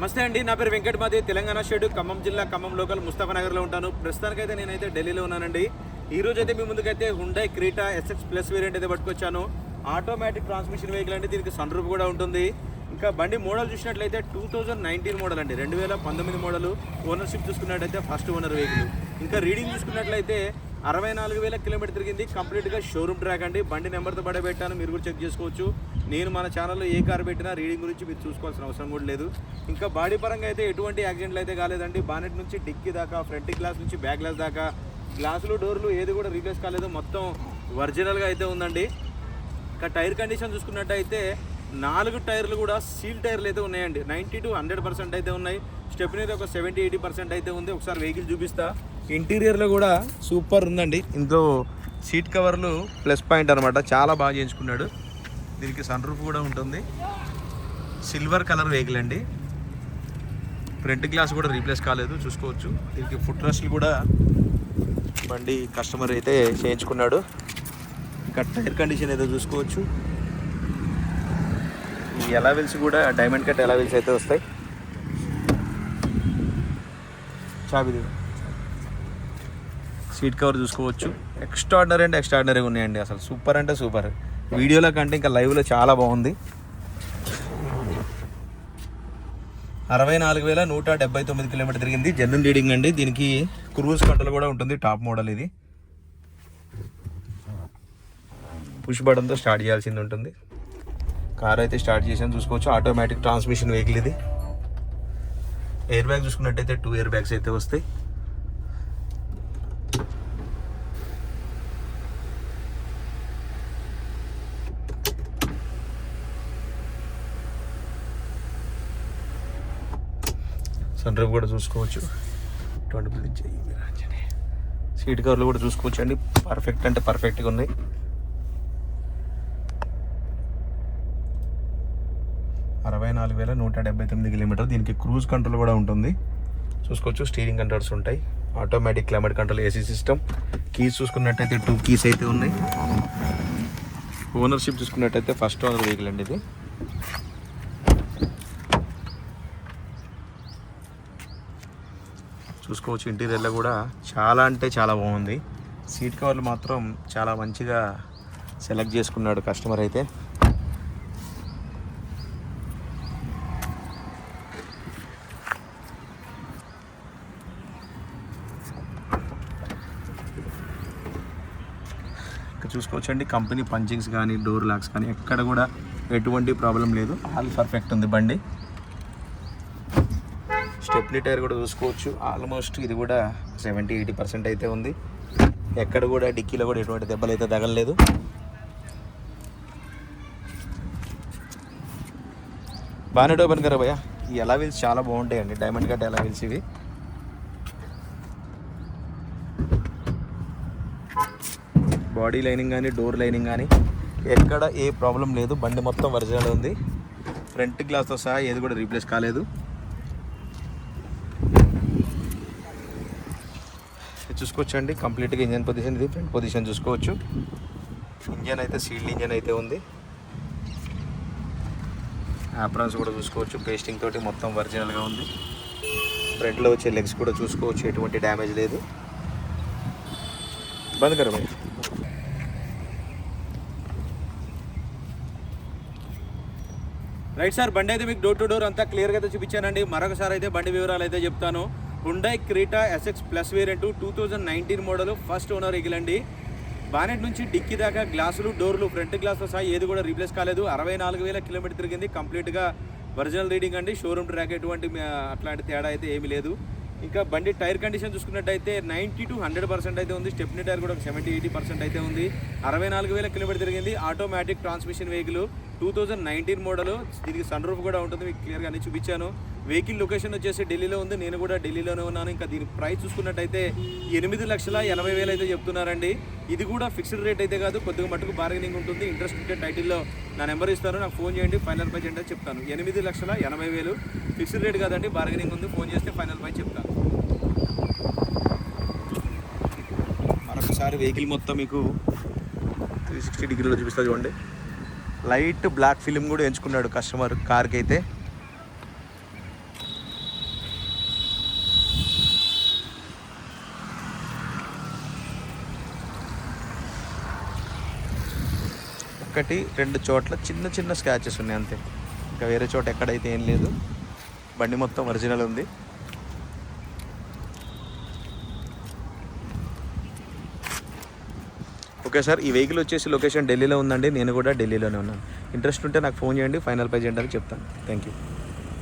నమస్తే అండి, నా పేరు వెంకట్ మాది, తెలంగాణ స్టేట్ ఖమ్మం జిల్లా ఖమ్మం లోకల్ ముస్తాఫానగర్లో ఉంటాను. ప్రస్తుతానికైతే నేనైతే ఢిల్లీలో ఉన్నానండి. ఈ రోజు అయితే మీ ముందుకైతే Hyundai Creta SX plus variant అయితే పట్టుకొచ్చాను. ఆటోమేటిక్ ట్రాన్స్మిషన్ వెహికల్ అండి, దీనికి సన్ రూఫ్ కూడా ఉంటుంది. ఇంకా బండి మోడల్ చూసినట్లయితే 2019 మోడల్ అండి, 2019 మోడల్. ఓనర్షిప్ చూసుకున్నట్లయితే ఫస్ట్ ఓనర్ వెహికల్. ఇంకా రీడింగ్ చూసుకున్నట్లయితే 64,000 కిలోమీటర్ తిరిగింది. కంప్లీట్గా షోరూమ్ ట్రాక్ అండి. బండి నెంబర్తో పడే పెట్టాను, మీరు కూడా చెక్ చేసుకోవచ్చు. నేను మన ఛానల్లో ఏ కార్ పెట్టినా రీడింగ్ గురించి మీరు చూసుకోవాల్సిన అవసరం కూడా లేదు. ఇంకా బాడీ పరంగా అయితే ఎటువంటి యాక్సిడెంట్లు అయితే కాలేదండి. బానెట్ నుంచి డిక్కీ దాకా, ఫ్రంట్ గ్లాస్ నుంచి బ్యాక్ గ్లాస్ దాకా, గ్లాసులు డోర్లు ఏది కూడా రీప్లేస్ కాలేదు, మొత్తం ఒరిజినల్గా అయితే ఉందండి. ఇంకా టైర్ కండిషన్ చూసుకున్నట్టయితే 4 టైర్లు కూడా సీల్ టైర్లు అయితే ఉన్నాయండి. 90 to 100% అయితే ఉన్నాయి. స్టెప్నీ అయితే ఒక 70-80% అయితే ఉంది. ఒకసారి వెహికల్ చూపిస్తా. ఇంటీరియర్లో కూడా సూపర్ ఉందండి. ఇందులో సీట్ కవర్లు ప్లస్ పాయింట్ అనమాట, చాలా బాగా చేయించుకున్నాడు. దీనికి సన్ రూఫ్ కూడా ఉంటుంది. సిల్వర్ కలర్ వెహికల్ అండి. ఫ్రంట్ గ్లాస్ కూడా రీప్లేస్ కాలేదు, చూసుకోవచ్చు. దీనికి ఫుట్ రెస్ట్లు కూడా బండి కస్టమర్ అయితే చేయించుకున్నాడు. ఇంకా టైర్ కండిషన్ అయితే చూసుకోవచ్చు. ఈ ఎలావెల్స్ కూడా డైమండ్ కట్ ఎలావెల్స్ అయితే వస్తాయి. చాబీ సీట్ కవర్ చూసుకోవచ్చు. ఎక్స్ట్రాడినరీ అంటే ఎక్స్ట్రాడినరీగా ఉన్నాయండి. అసలు సూపర్ అంటే సూపర్. వీడియోలో కంటే ఇంకా లైవ్లో చాలా బాగుంది. 64,179 కిలోమీటర్ తిరిగింది. జెన్యూన్ రీడింగ్ అండి. దీనికి క్రూజ్ కంట్రోల్ కూడా ఉంటుంది. టాప్ మోడల్ ఇది. పుష్ బటన్తో స్టార్ట్ చేయాల్సింది ఉంటుంది. కార్ అయితే స్టార్ట్ చేసాను, చూసుకోవచ్చు. ఆటోమేటిక్ ట్రాన్స్మిషన్ వెహికల్ ఇది. ఎయిర్ బ్యాగ్ చూసుకున్నట్టయితే 2 ఎయిర్ బ్యాగ్స్ అయితే వస్తాయి. సన్ రూఫ్ కూడా చూసుకోవచ్చు. సీట్ కవర్లు కూడా చూసుకోవచ్చు అండి. పర్ఫెక్ట్ అంటే పర్ఫెక్ట్గా ఉన్నాయి. కిలోమీటర్. దీనికి క్రూజ్ కంట్రోల్ కూడా ఉంటుంది, చూసుకోవచ్చు. స్టీరింగ్ కంట్రోల్స్ ఉంటాయి. Automatic climate control, AC system. Keys చూసుకున్నట్టయితే 2 కీస్ అయితే ఉన్నాయి. ఓనర్షిప్ చూసుకున్నట్టయితే ఫస్ట్ ఓనర్ వెహికల్ అండి ఇది. చూసుకోవచ్చు. ఇంటీరియర్లో కూడా చాలా అంటే చాలా బాగుంది. సీట్ కవర్లు మాత్రం చాలా మంచిగా సెలెక్ట్ చేసుకున్నాడు కస్టమర్ అయితే. చూసుకోవచ్చండి. కంపెనీ పంచింగ్స్ కానీ, డోర్ లాక్స్ కానీ ఎక్కడ కూడా ఎటువంటి ప్రాబ్లం లేదు. ఆల్ పర్ఫెక్ట్ ఉంది బండి. స్టెప్నీ టైర్ కూడా చూసుకోవచ్చు. ఆల్మోస్ట్ ఇది కూడా 70-80% అయితే ఉంది. ఎక్కడ కూడా డిక్కీలో కూడా ఎటువంటి దెబ్బలు అయితే తగలలేదు. బానెట్ ఓపెన్ కరా భయ్యా. ఈ ఎలావీల్స్ చాలా బాగుంటాయండి, డైమండ్ కట్ ఎలావీల్స్ ఇవి. బాడీ లైనింగ్ కానీ, డోర్ లైనింగ్ కానీ ఎక్కడ ఏ ప్రాబ్లం లేదు. బండి మొత్తం ఒరిజినల్ ఉంది. ఫ్రంట్ గ్లాస్తో సహా ఏది కూడా రీప్లేస్ కాలేదు. చూసుకోవచ్చండి. కంప్లీట్గా ఇంజన్ పొజిషన్ ఇది. ఫ్రంట్ పొజిషన్ చూసుకోవచ్చు. ఇంజన్ అయితే సీల్డ్ ఇంజన్ అయితే ఉంది. ఆప్రాన్స్ కూడా చూసుకోవచ్చు. పేస్టింగ్ తోటి మొత్తం ఒరిజినల్గా ఉంది. ఫ్రంట్లో వచ్చే లెగ్స్ కూడా చూసుకోవచ్చు, ఎటువంటి డ్యామేజ్ లేదు. బంద్ కర భయ్. రైట్ సార్, బండి అయితే మీకు డోర్ టు డోర్ అంతా క్లియర్గా అయితే చూపించానండి. మరొకసారి అయితే బండి వివరాలు అయితే చెప్తాను. Hyundai Creta SX plus variant 2019 model, first owner vehicle అండి. బానెట్ నుంచి డిక్కీ దాకా గ్లాసులు, డోర్లు, ఫ్రంట్ గ్లాస్తో సహా ఏది కూడా రీప్లేస్ కాలేదు. 64,000 కిలోమీటర్ తిరిగింది. కంప్లీట్గా ఒరిజినల్ రీడింగ్ అండి. షోరూమ్ ట్రాక్ ఎటువంటి అట్లాంటి తేడా అయితే ఏమీ లేదు. ఇంకా బండి టైర్ కండిషన్ చూసుకున్నట్టయితే 90 to 100% అయితే ఉంది. స్టెప్నీ టైర్ కూడా 70-80% అయితే ఉంది. 64,000 కిలోమీటర్ తిరిగింది. Automatic transmission vehicle, 2019 model. దీనికి సన్ రూఫ్ కూడా ఉంటుంది, మీకు క్లియర్గా అన్ని చూపించాను. వెహికల్ లొకేషన్ వచ్చేసి ఢిల్లీలో ఉంది. నేను కూడా ఢిల్లీలోనే ఉన్నాను. ఇంకా దీని ప్రైస్ చూసుకున్నట్టయితే 8,80,000 అయితే చెప్తున్నారండి. ఇది కూడా ఫిక్స్డ్ రేట్ అయితే కాదు, కొద్దిగా మటుకు బార్గెనింగ్ ఉంటుంది. ఇంట్రెస్ట్ ఉంటే టైటిల్లో నా నెంబర్ ఇస్తాను, నాకు ఫోన్ చేయండి. ఫైనల్ ప్రైస్ ఏంటో చెప్తాను. 8,80,000 ఫిక్స్డ్ రేట్ కాదండి, బార్గెనింగ్ ఉంది. ఫోన్ చేస్తే ఫైనల్ ప్రైస్ చెప్తాను. మరొకసారి వెహికల్ మొత్తం మీకు 360 డిగ్రీలో చూపిస్తా చూడండి. లైట్ బ్లాక్ ఫిలిం కూడా ఎంచుకున్నాడు కస్టమర్ కార్కి అయితే. ఒక్కటి రెండు చోట్ల చిన్న చిన్న స్క్రాచెస్ ఉన్నాయి అంతే, ఇంకా వేరే చోట ఎక్కడైతే ఏం లేదు. బండి మొత్తం ఒరిజినల్ ఉంది. ఓకే సార్, ఈ వెహికల్ వచ్చేసి లొకేషన్ ఢిల్లీలో ఉందండి. నేను కూడా ఢిల్లీలోనే ఉన్నాను. ఇంట్రెస్ట్ ఉంటే నాకు ఫోన్ చేయండి, ఫైనల్ పే చేయడానికి చెప్తాను. Thank you.